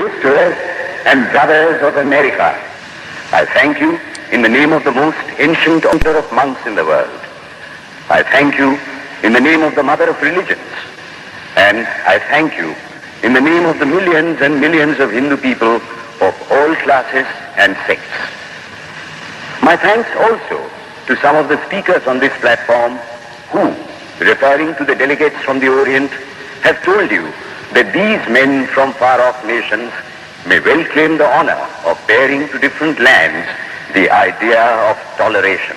sisters and brothers of America, I thank you in the name of the most ancient order of monks in the world. I thank you in the name of the mother of religions. And I thank you in the name of the millions and millions of Hindu people of all classes and sects. My thanks also to some of the speakers on this platform who, referring to the delegates from the Orient, have told you that these men from far-off nations may well claim the honor of bearing to different lands the idea of toleration.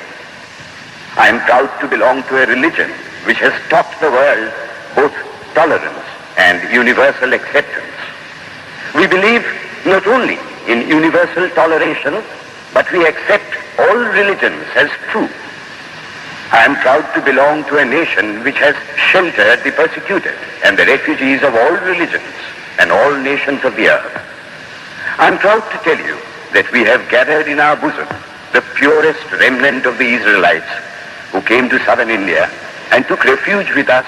I am proud to belong to a religion which has taught the world both tolerance and universal acceptance. We believe not only in universal toleration, but we accept all religions as true. I am proud to belong to a nation which has sheltered the persecuted and the refugees of all religions and all nations of the earth. I am proud to tell you that we have gathered in our bosom the purest remnant of the Israelites who came to southern India and took refuge with us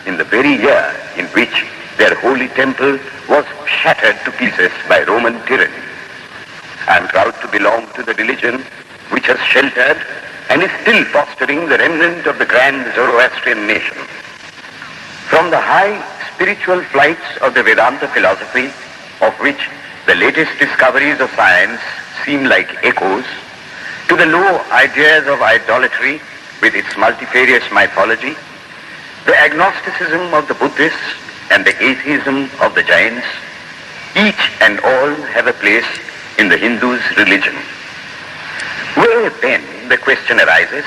in the very year in which their holy temple was shattered to pieces by Roman tyranny. I am proud to belong to the religion which has sheltered and is still fostering the remnant of the grand Zoroastrian nation. From the high spiritual flights of the Vedanta philosophy, of which the latest discoveries of science seem like echoes, to the low ideas of idolatry with its multifarious mythology, the agnosticism of the Buddhists and the atheism of the Jains, each and all have a place in the Hindu's religion. Where then, the question arises,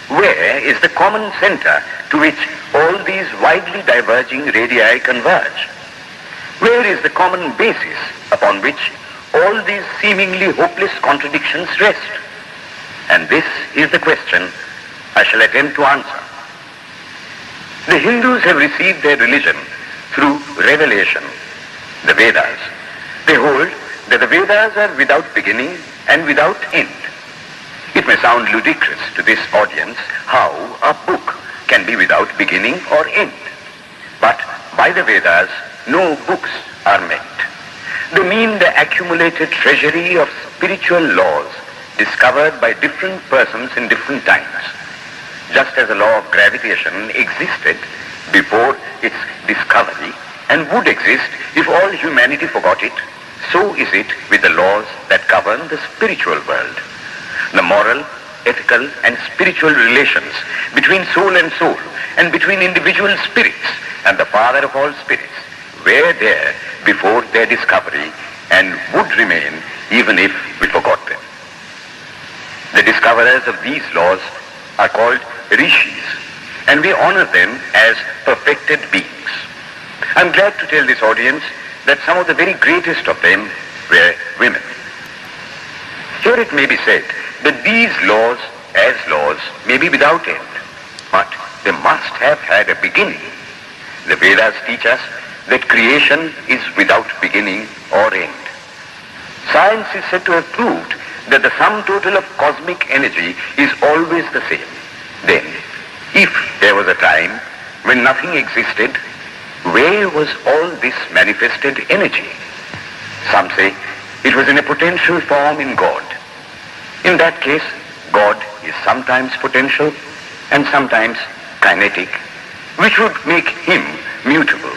where is the common center to which all these widely diverging radii converge? Where is the common basis upon which all these seemingly hopeless contradictions rest? And this is the question I shall attempt to answer. The Hindus have received their religion through revelation, the Vedas. They hold that the Vedas are without beginning and without end. It may sound ludicrous to this audience how a book can be without beginning or end. But by the Vedas, no books are meant. They mean the accumulated treasury of spiritual laws discovered by different persons in different times. Just as the law of gravitation existed before its discovery and would exist if all humanity forgot it, so is it with the laws that govern the spiritual world. The moral, ethical, and spiritual relations between soul and between individual spirits and the Father of all spirits were there before their discovery and would remain even if we forgot them. The discoverers of these laws are called rishis, and we honor them as perfected beings. I'm glad to tell this audience that some of the very greatest of them were women. Here it may be said that these laws, as laws, may be without end, but they must have had a beginning. The Vedas teach us that creation is without beginning or end. Science is said to have proved that the sum total of cosmic energy is always the same. Then, if there was a time when nothing existed, where was all this manifested energy? Some say it was in a potential form in God. In that case, God is sometimes potential and sometimes kinetic, which would make him mutable.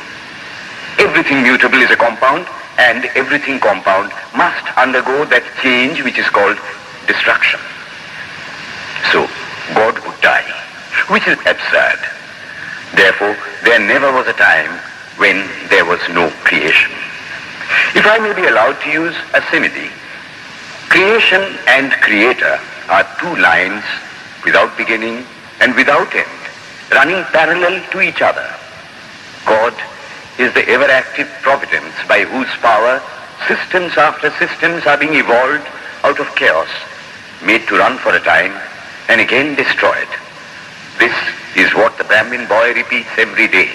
Everything mutable is a compound, and everything compound must undergo that change which is called destruction. So, God would die, which is absurd. Therefore, there never was a time when there was no creation. If I may be allowed to use a simile, creation and creator are two lines without beginning and without end, running parallel to each other. God is the ever-active providence by whose power systems after systems are being evolved out of chaos, made to run for a time and again destroyed. This is what the Brahmin boy repeats every day.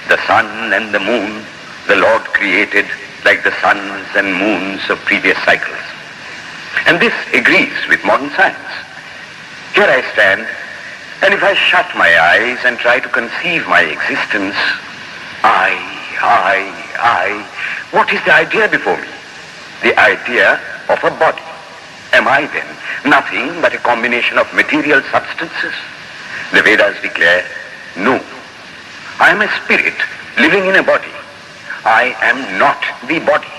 The sun and the moon the Lord created like the suns and moons of previous cycles. And this agrees with modern science. Here I stand, and if I shut my eyes and try to conceive my existence, I What is the idea before me? The idea of a body. Am I then nothing but a combination of material substances? The Vedas declare, no. I am a spirit living in a body. I am not the body.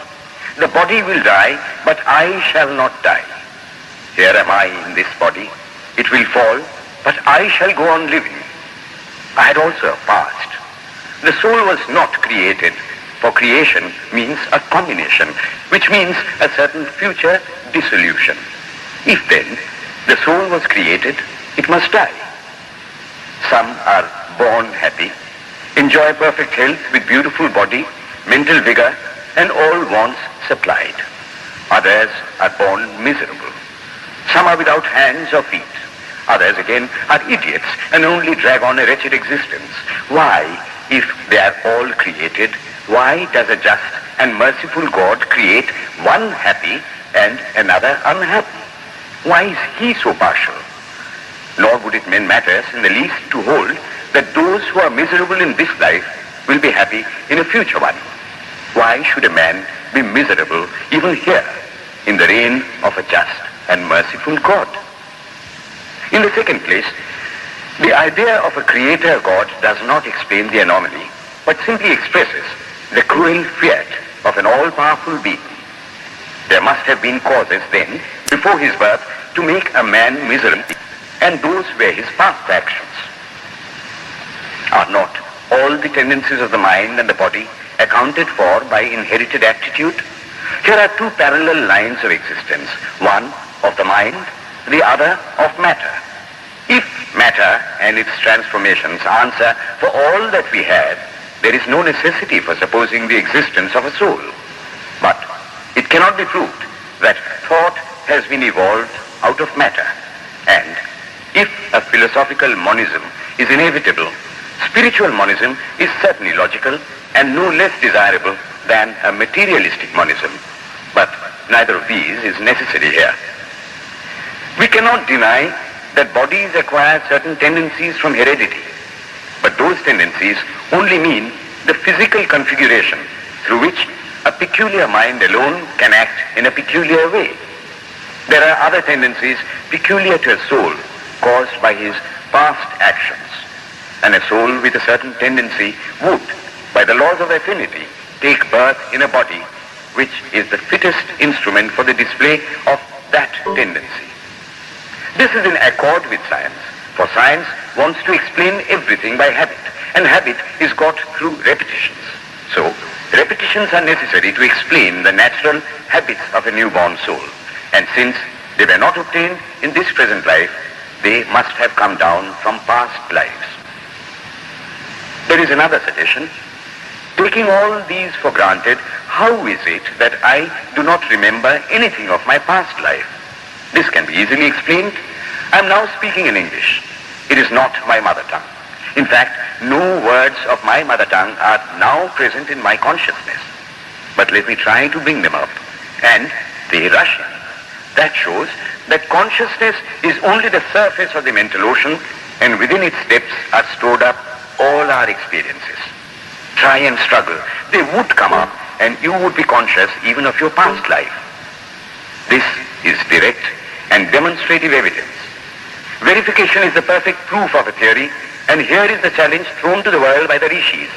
The body will die, but I shall not die. Here am I in this body. It will fall, but I shall go on living. I had also a past. The soul was not created, for creation means a combination, which means a certain future dissolution. If then the soul was created, it must die. Some are born happy, enjoy perfect health with beautiful body, mental vigor, and all wants supplied. Others are born miserable. Some are without hands or feet. Others again are idiots and only drag on a wretched existence. Why, if they are all created, why does a just and merciful God create one happy and another unhappy? Why is he so partial? Nor would it matter in the least to hold that those who are miserable in this life will be happy in a future one. Why should a man be miserable even here in the reign of a just and merciful God? In the second place, the idea of a creator God does not explain the anomaly, but simply expresses the cruel fiat of an all-powerful being. There must have been causes then, before his birth, to make a man miserable, and those were his past actions. Are not all the tendencies of the mind and the body accounted for by inherited aptitude? Here are two parallel lines of existence, one of the mind, the other of matter. If matter and its transformations answer for all that we have, there is no necessity for supposing the existence of a soul. But it cannot be proved that thought has been evolved out of matter. And if a philosophical monism is inevitable, spiritual monism is certainly logical and no less desirable than a materialistic monism. But neither of these is necessary here. We cannot deny that bodies acquire certain tendencies from heredity, but those tendencies only mean the physical configuration through which a peculiar mind alone can act in a peculiar way. There are other tendencies peculiar to a soul caused by his past actions, and a soul with a certain tendency would, by the laws of affinity, take birth in a body which is the fittest instrument for the display of that tendency. This is in accord with science, for science wants to explain everything by habit, and habit is got through repetitions. So, repetitions are necessary to explain the natural habits of a newborn soul, and since they were not obtained in this present life, they must have come down from past lives. There is another suggestion. Taking all these for granted, how is it that I do not remember anything of my past life? This can be easily explained. I am now speaking in English. It is not my mother tongue. In fact, no words of my mother tongue are now present in my consciousness. But let me try to bring them up. And they rush in. That shows that consciousness is only the surface of the mental ocean, and within its depths are stored up all our experiences. Try and struggle. They would come up, and you would be conscious even of your past life. This is direct and demonstrative evidence. Verification is the perfect proof of a theory, and here is the challenge thrown to the world by the rishis.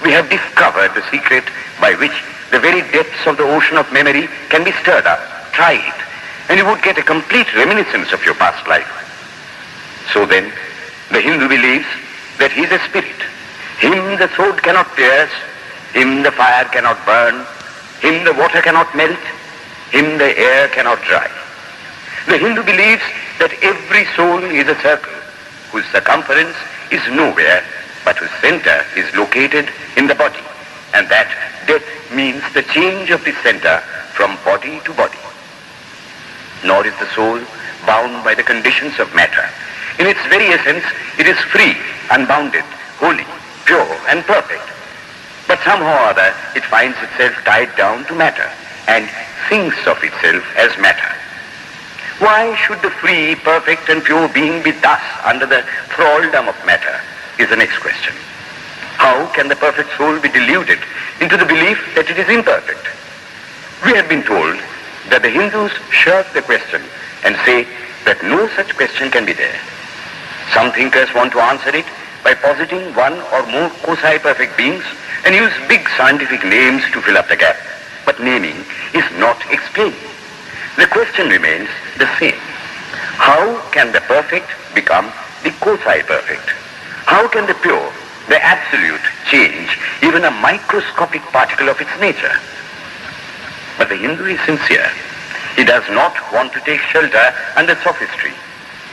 We have discovered the secret by which the very depths of the ocean of memory can be stirred up. Try it, and you would get a complete reminiscence of your past life. So then, the Hindu believes that he is a spirit. Him the sword cannot pierce, him the fire cannot burn, him the water cannot melt, him the air cannot dry. The Hindu believes that every soul is a circle whose circumference is nowhere, but whose center is located in the body, and that death means the change of the center from body to body. Nor is the soul bound by the conditions of matter. In its very essence, it is free, unbounded, holy, pure, and perfect. But somehow or other, it finds itself tied down to matter and thinks of itself as matter. Why should the free, perfect, and pure being be thus under the thraldom of matter is the next question. How How can the perfect soul be deluded into the belief that it is imperfect? We have been told that the Hindus shirk the question and say that no such question can be there. Some thinkers want to answer it by positing one or more quasi-perfect beings and use big scientific names to fill up the gap. But naming is not explaining. The question remains the same. How can the perfect become the quasi-perfect? How can the pure, the absolute, change even a microscopic particle of its nature? But the Hindu is sincere. He does not want to take shelter under sophistry.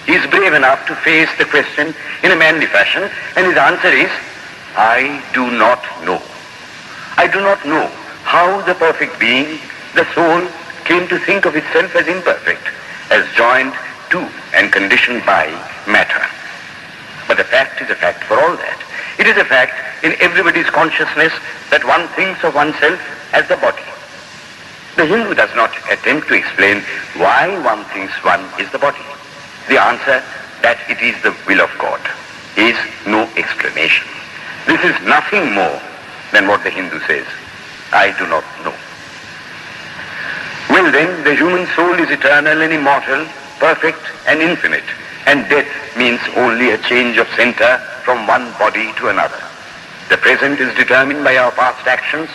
He is brave enough to face the question in a manly fashion, and his answer is, I do not know. I do not know how the perfect being, the soul, came to think of itself as imperfect, as joined to and conditioned by matter. But the fact is a fact for all that. It is a fact in everybody's consciousness that one thinks of oneself as the body. The Hindu does not attempt to explain why one thinks one is the body. The answer that it is the will of God is no explanation. This is nothing more than what the Hindu says, I do not know. Well then, the human soul is eternal and immortal, perfect and infinite, and death means only a change of center from one body to another. The present is determined by our past actions,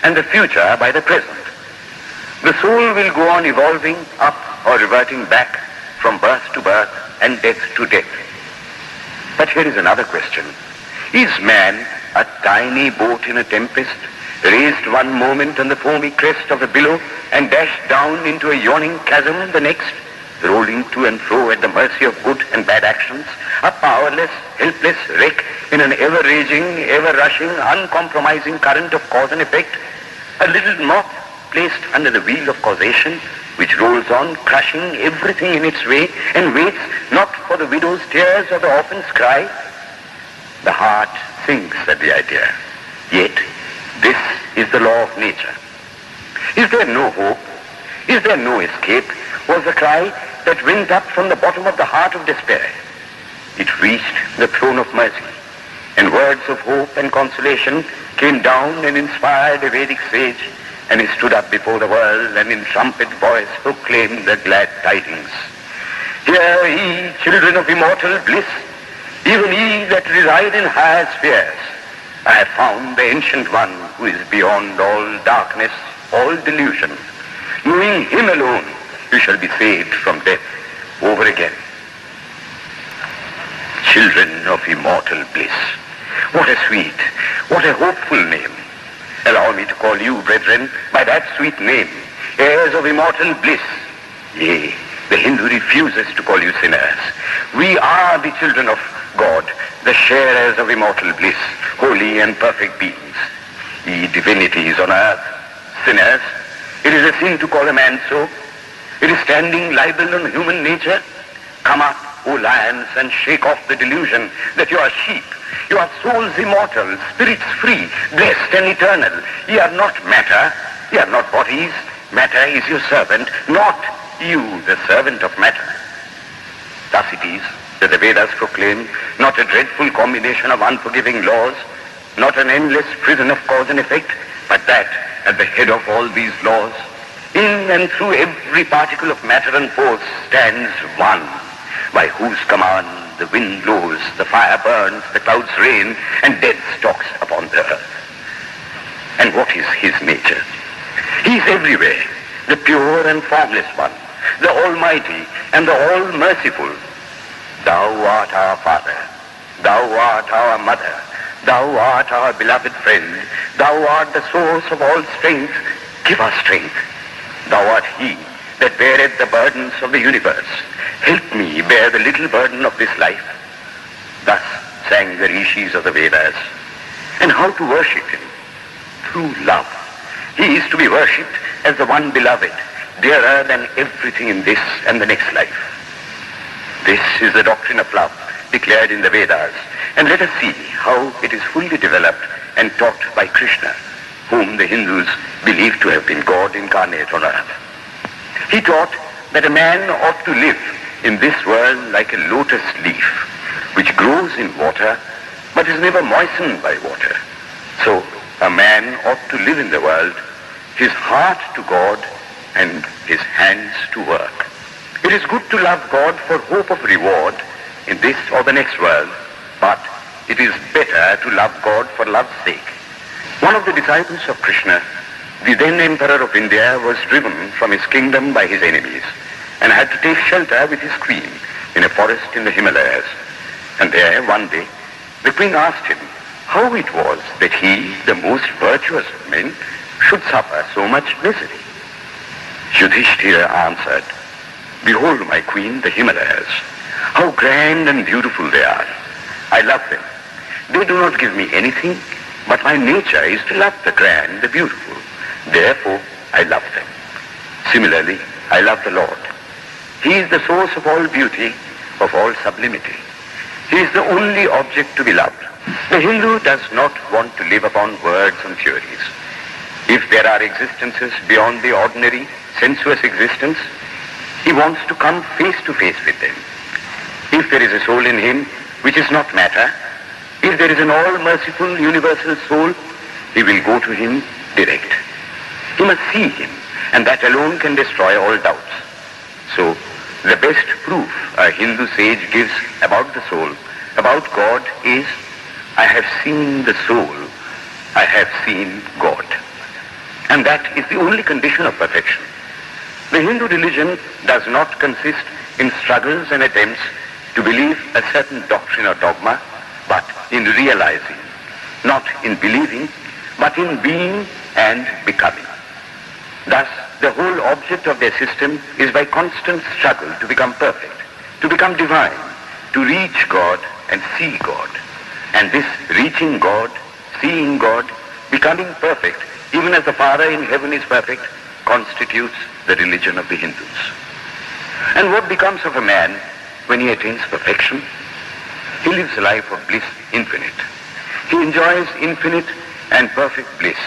and the future by the present. The soul will go on evolving up or reverting back from birth to birth and death to death. But here is another question. Is man a tiny boat in a tempest, raised one moment on the foamy crest of a billow and dashed down into a yawning chasm the next, rolling to and fro at the mercy of good and bad actions, a powerless, helpless wreck in an ever-raging, ever-rushing, uncompromising current of cause and effect, a little moth placed under the wheel of causation, which rolls on, crushing everything in its way, and waits not for the widow's tears or the orphan's cry? The heart sinks at the idea. Yet, this is the law of nature. Is there no hope? Is there no escape? Was the cry that went up from the bottom of the heart of despair. It reached the throne of mercy, and words of hope and consolation came down and inspired a Vedic sage, and he stood up before the world and in trumpet voice proclaimed the glad tidings. Hear ye, children of immortal bliss, even ye that reside in higher spheres. I have found the Ancient One who is beyond all darkness, all delusion. Knowing him alone, you shall be saved from death over again. Children of immortal bliss. What a sweet, what a hopeful name. Allow me to call you, brethren, by that sweet name, heirs of immortal bliss. Yea, the Hindu refuses to call you sinners. We are the children of God, the sharers of immortal bliss, holy and perfect beings. Ye divinities on earth, sinners, it is a sin to call a man so. It is standing libel on human nature. Come up, O lions, and shake off the delusion that you are sheep. You are souls immortal, spirits free, blessed and eternal. Ye are not matter, ye are not bodies. Matter is your servant, not you the servant of matter. Thus it is that the Vedas proclaim not a dreadful combination of unforgiving laws, not an endless prison of cause and effect, but that at the head of all these laws, in and through every particle of matter and force, stands one, by whose command the wind blows, the fire burns, the clouds rain, and death stalks upon the earth. And what is his nature? He is everywhere, the pure and formless one, the almighty and the all-merciful. Thou art our Father, thou art our Mother, thou art our beloved friend, thou art the source of all strength. Give us strength. Thou art he that beareth the burdens of the universe. Help me bear the little burden of this life. Thus sang the rishis of the Vedas. And how to worship him? Through love. He is to be worshipped as the one beloved, dearer than everything in this and the next life. This is the doctrine of love declared in the Vedas, and let us see how it is fully developed and taught by Krishna, whom the Hindus believe to have been God incarnate on earth. He taught that a man ought to live in this world like a lotus leaf, which grows in water, but is never moistened by water. So a man ought to live in the world, his heart to God and his hands to work. It is good to love God for hope of reward in this or the next world, but it is better to love God for love's sake. One of the disciples of Krishna, the then Emperor of India, was driven from his kingdom by his enemies and had to take shelter with his queen in a forest in the Himalayas. And there, one day, the queen asked him how it was that he, the most virtuous of men, should suffer so much misery. Yudhishthira answered, "Behold, my queen, the Himalayas. How grand and beautiful they are. I love them. They do not give me anything, but my nature is to love the grand, the beautiful. Therefore, I love them. Similarly, I love the Lord. He is the source of all beauty, of all sublimity. He is the only object to be loved. The Hindu does not want to live upon words and theories. If there are existences beyond the ordinary sensuous existence, he wants to come face to face with them. If there is a soul in him which is not matter, if there is an all-merciful universal soul, he will go to him direct. He must see him, and that alone can destroy all doubts. So, the best proof a Hindu sage gives about the soul, about God, is, I have seen the soul, I have seen God. And that is the only condition of perfection. The Hindu religion does not consist in struggles and attempts to believe a certain doctrine or dogma, but in realizing, not in believing, but in being and becoming. Thus, the whole object of their system is by constant struggle to become perfect, to become divine, to reach God and see God. And this reaching God, seeing God, becoming perfect, even as the Father in heaven is perfect, constitutes the religion of the Hindus. And what becomes of a man when he attains perfection? He lives a life of bliss infinite. He enjoys infinite and perfect bliss,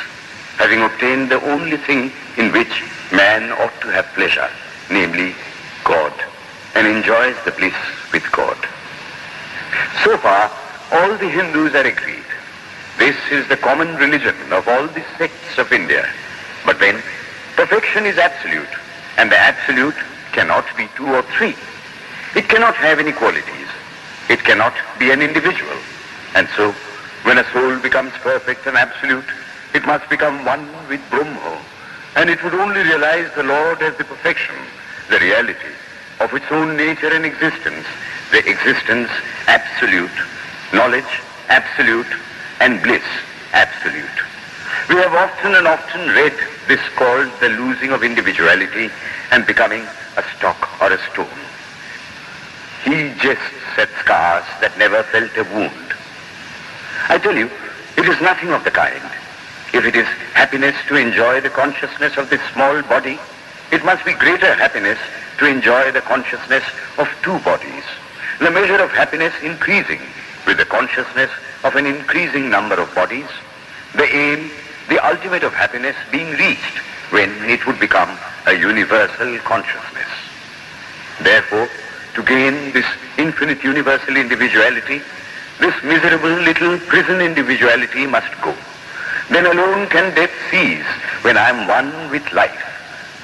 having obtained the only thing in which man ought to have pleasure, namely God, and enjoys the bliss with God. So far, all the Hindus are agreed. This is the common religion of all the sects of India. But then, perfection is absolute, and the absolute cannot be two or three. It cannot have any qualities. It cannot be an individual. And so, when a soul becomes perfect and absolute, it must become one with Brahma, and it would only realize the Lord as the perfection, the reality of its own nature and existence, the existence absolute, knowledge absolute, and bliss absolute. We have often and often read this called the losing of individuality and becoming a stock or a stone. He jests at scars that never felt a wound. I tell you, it is nothing of the kind. If it is happiness to enjoy the consciousness of this small body, it must be greater happiness to enjoy the consciousness of two bodies, the measure of happiness increasing with the consciousness of an increasing number of bodies, the aim, the ultimate of happiness being reached when it would become a universal consciousness. Therefore, to gain this infinite universal individuality, this miserable little prison individuality must go. Then alone can death cease when I am one with life.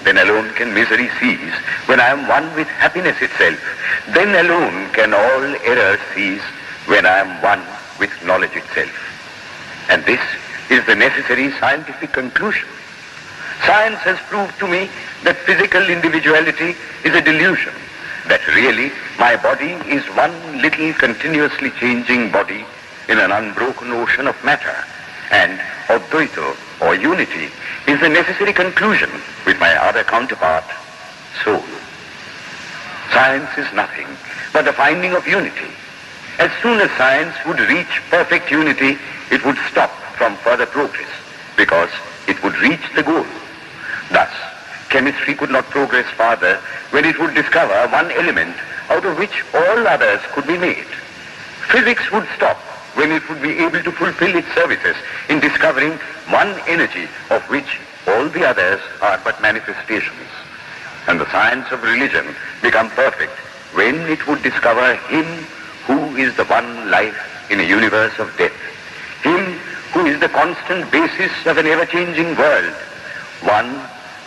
Then alone can misery cease when I am one with happiness itself. Then alone can all error cease when I am one with knowledge itself. And this is the necessary scientific conclusion. Science has proved to me that physical individuality is a delusion, that really my body is one little continuously changing body in an unbroken ocean of matter, and Advaita, or unity, is the necessary conclusion with my other counterpart, soul. Science is nothing but the finding of unity. As soon as science would reach perfect unity, it would stop from further progress, because it would reach the goal. Thus, chemistry could not progress farther when it would discover one element out of which all others could be made. Physics would stop when it would be able to fulfill its services in discovering one energy of which all the others are but manifestations. And the science of religion become perfect when it would discover Him who is the one life in a universe of death. Him who is the constant basis of an ever-changing world, one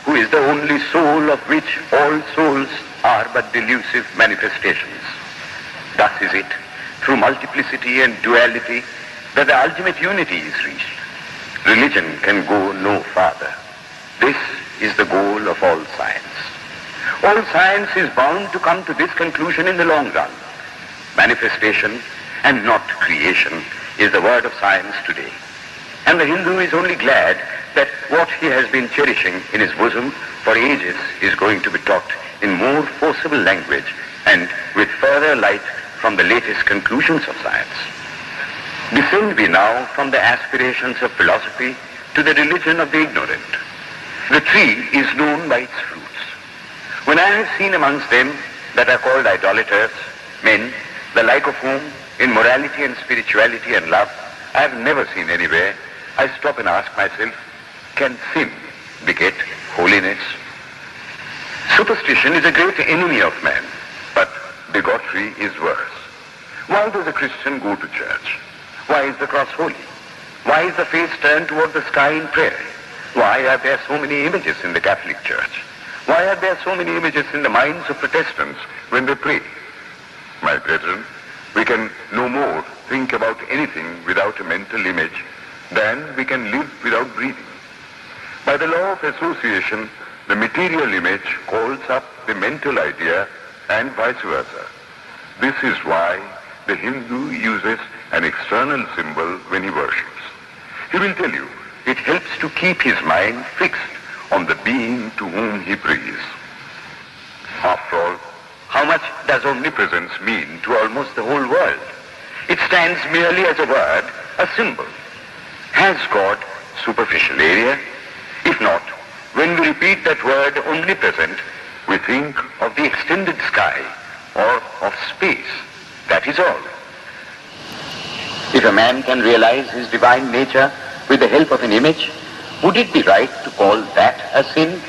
who is the only soul of which all souls are but delusive manifestations. Thus is it, through multiplicity and duality, that the ultimate unity is reached. Religion can go no farther. This is the goal of all science. All science is bound to come to this conclusion in the long run. Manifestation and not creation is the word of science today. And the Hindu is only glad that what he has been cherishing in his bosom for ages is going to be taught in more forcible language and with further light from the latest conclusions of science. Descend we now from the aspirations of philosophy to the religion of the ignorant. The tree is known by its fruits. When I have seen amongst them that are called idolaters, men, the like of whom in morality and spirituality and love I have never seen anywhere, I stop and ask myself, can sin beget holiness? Superstition is a great enemy of man, but bigotry is worse. Why does a Christian go to church? Why is the cross holy? Why is the face turned toward the sky in prayer? Why are there so many images in the Catholic Church? Why are there so many images in the minds of Protestants when they pray? My brethren, we can no more think about anything without a mental image than we can live without breathing. By the law of association, the material image calls up the mental idea and vice versa. This is why the Hindu uses an external symbol when he worships. He will tell you it helps to keep his mind fixed on the being to whom he prays. After all, how much does omnipresence mean to almost the whole world? It stands merely as a word, a symbol. Has God superficial area? If not, when we repeat that word omnipresent, we think of the extended sky or of space. That is all. If a man can realize his divine nature with the help of an image, would it be right to call that a sin?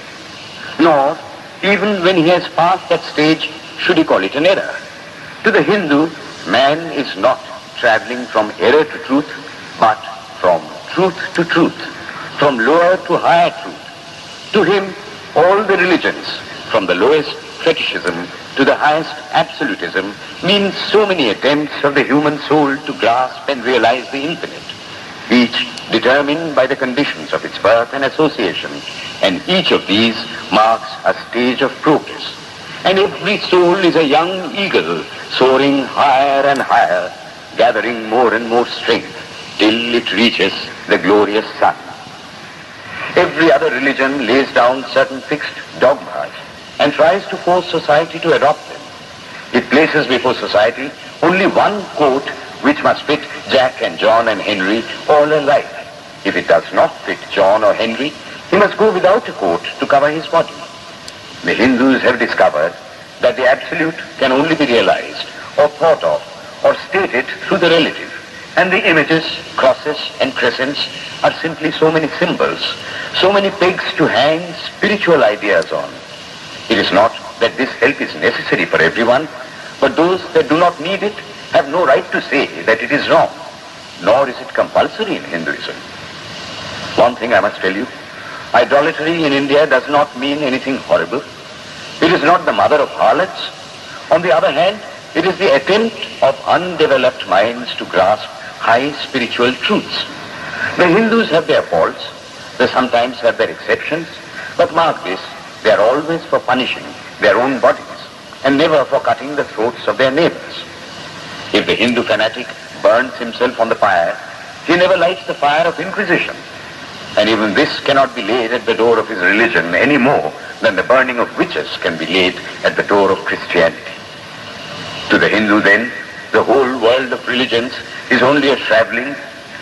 Nor, even when he has passed that stage, should he call it an error. To the Hindu, man is not traveling from error to truth, but from truth to truth, from lower to higher truth. To him, all the religions, from the lowest fetishism to the highest absolutism, means so many attempts of the human soul to grasp and realize the infinite, each determined by the conditions of its birth and association, and each of these marks a stage of progress. And every soul is a young eagle soaring higher and higher, gathering more and more strength till it reaches the glorious sun. Every other religion lays down certain fixed dogmas and tries to force society to adopt them. It places before society only one coat which must fit Jack and John and Henry all alike. If it does not fit John or Henry, he must go without a coat to cover his body. The Hindus have discovered that the absolute can only be realized or thought of or stated through the relative, and the images, crosses and crescents are simply so many symbols, so many pegs to hang spiritual ideas on. It is not that this help is necessary for everyone, but those that do not need it have no right to say that it is wrong, nor is it compulsory in Hinduism. One thing I must tell you, idolatry in India does not mean anything horrible. It is not the mother of harlots. On the other hand, it is the attempt of undeveloped minds to grasp high spiritual truths. The Hindus have their faults, they sometimes have their exceptions, but mark this, they are always for punishing their own bodies and never for cutting the throats of their neighbors. If the Hindu fanatic burns himself on the fire, he never lights the fire of inquisition. And even this cannot be laid at the door of his religion any more than the burning of witches can be laid at the door of Christianity. To the Hindu then, the whole world of religions is only a traveling,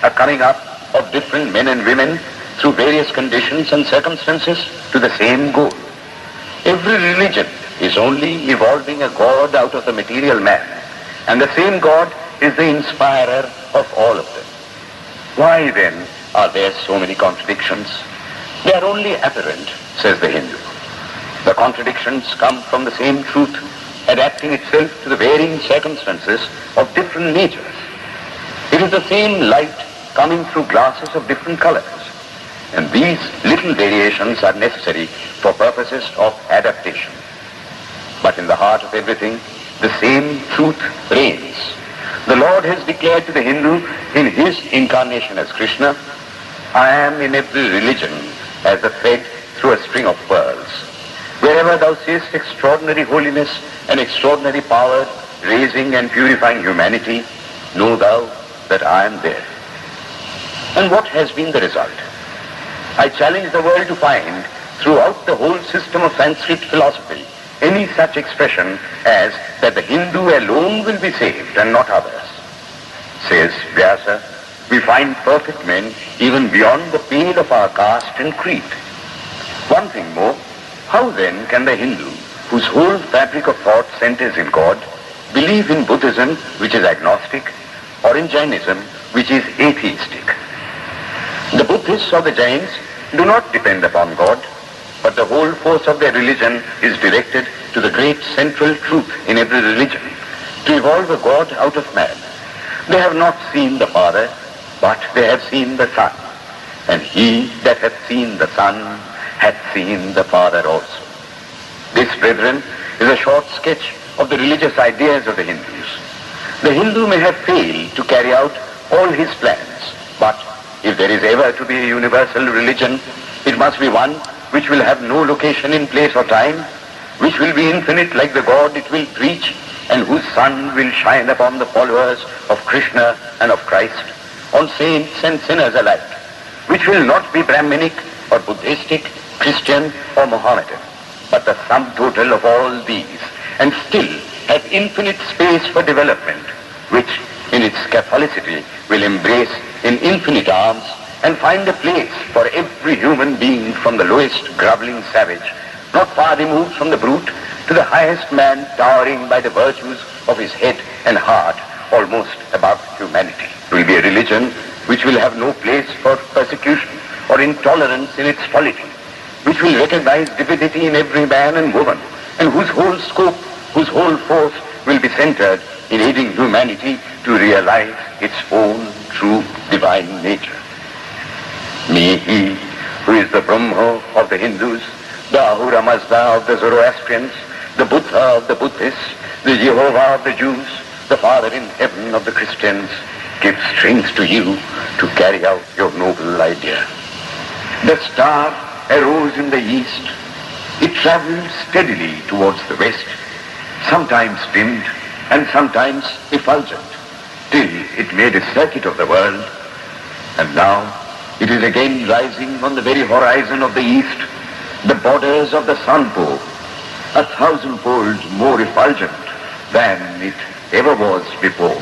a coming up of different men and women through various conditions and circumstances to the same goal. Every religion is only evolving a God out of the material man, and the same God is the inspirer of all of them. Why then are there so many contradictions? They are only apparent, says the Hindu. The contradictions come from the same truth, adapting itself to the varying circumstances of different natures. It is the same light coming through glasses of different colors. And these little variations are necessary for purposes of adaptation. But in the heart of everything, the same truth reigns. The Lord has declared to the Hindu in his incarnation as Krishna, I am in every religion as a thread through a string of pearls. Wherever thou seest extraordinary holiness and extraordinary power raising and purifying humanity, know thou that I am there. And what has been the result? I challenge the world to find throughout the whole system of Sanskrit philosophy any such expression as that the Hindu alone will be saved and not others. Says Vyasa, we find perfect men even beyond the pale of our caste and creed. One thing more, how then can the Hindu, whose whole fabric of thought centers in God, believe in Buddhism, which is agnostic, or in Jainism, which is atheistic? The Buddhists or the Jains do not depend upon God, but the whole force of their religion is directed to the great central truth in every religion, to evolve a God out of man. They have not seen the Father, but they have seen the Son. And he that hath seen the Son hath seen the Father also. This, brethren, is a short sketch of the religious ideas of the Hindus. The Hindu may have failed to carry out all his plans, but if there is ever to be a universal religion, it must be one which will have no location in place or time, which will be infinite like the God it will preach, and whose sun will shine upon the followers of Krishna and of Christ, on saints and sinners alike, which will not be Brahminic or Buddhistic, Christian or Mohammedan, but the sum total of all these, and still have infinite space for development, which in its Catholicity will embrace in infinite arms and find a place for every human being, from the lowest groveling savage, not far removed from the brute, to the highest man towering by the virtues of his head and heart almost above humanity. It will be a religion which will have no place for persecution or intolerance in its polity, which will recognize divinity in every man and woman, and whose whole scope, whose whole force will be centered in aiding humanity to realize its own true divine nature. May he, who is the Brahma of the Hindus, the Ahura Mazda of the Zoroastrians, the Buddha of the Buddhists, the Jehovah of the Jews, the Father in heaven of the Christians, give strength to you to carry out your noble idea. The star arose in the east. It traveled steadily towards the west, sometimes dimmed and sometimes effulgent, till it made a circuit of the world, and now it is again rising on the very horizon of the east, the borders of the sun pole, 1,000-fold more effulgent than it ever was before.